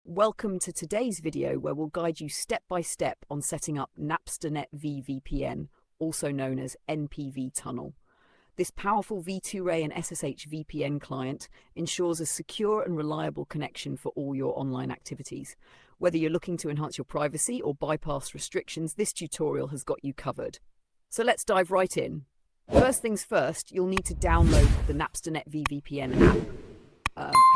Welcome to today's video where we'll guide you step by step on setting up NapsterNet VPN, also known as NPV Tunnel. This powerful V2Ray and SSH VPN client ensures a secure and reliable connection for all your online activities. Whether you're looking to enhance your privacy or bypass restrictions, this tutorial has got you covered. So let's dive right in. First things first, you'll need to download the NapsterNet VPN app.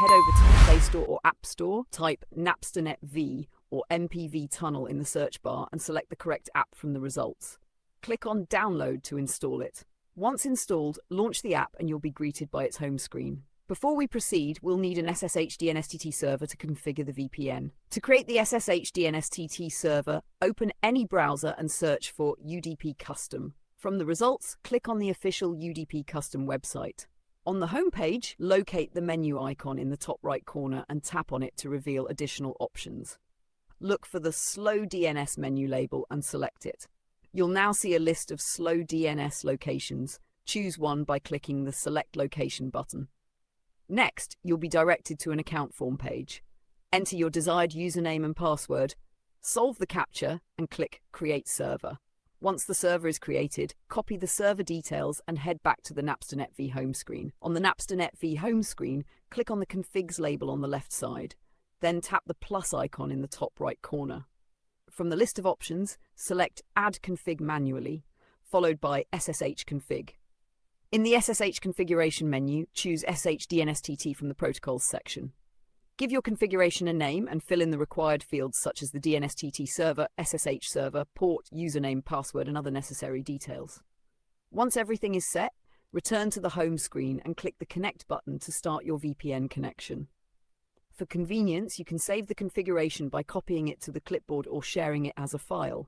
Head over to the Play Store or App Store, type NapsterNetV or NPV Tunnel in the search bar and select the correct app from the results. Click on Download to install it. Once installed, launch the app and you'll be greeted by its home screen. Before we proceed, we'll need an SSH DNSTT server to configure the VPN. To create the SSH DNSTT server, open any browser and search for UDP Custom. From the results, click on the official UDP Custom website. On the home page, locate the menu icon in the top right corner and tap on it to reveal additional options. Look for the Slow DNS menu label and select it. You'll now see a list of slow DNS locations. Choose one by clicking the Select Location button. Next, you'll be directed to an account form page. Enter your desired username and password, solve the CAPTCHA, and click Create Server. Once the server is created, copy the server details and head back to the NapsterNetV home screen. On the NapsterNetV home screen, click on the Configs label on the left side. Then tap the plus icon in the top right corner. From the list of options, select Add Config Manually, followed by SSH Config. In the SSH configuration menu, choose SSH DNSTT from the Protocols section. Give your configuration a name and fill in the required fields such as the DNSTT server, SSH server, port, username, password, and other necessary details. Once everything is set, return to the home screen and click the Connect button to start your VPN connection. For convenience, you can save the configuration by copying it to the clipboard or sharing it as a file.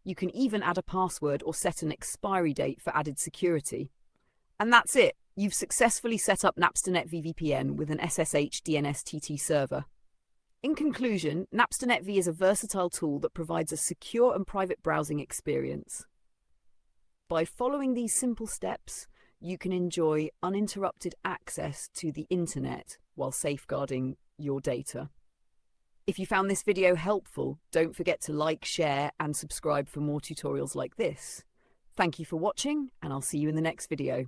You can even add a password or set an expiry date for added security. And that's it! You've successfully set up NapsterNet VPN with an SSH DNSTT server. In conclusion, NapsterNetV is a versatile tool that provides a secure and private browsing experience. By following these simple steps, you can enjoy uninterrupted access to the internet while safeguarding your data. If you found this video helpful, don't forget to like, share, and subscribe for more tutorials like this. Thank you for watching, and I'll see you in the next video.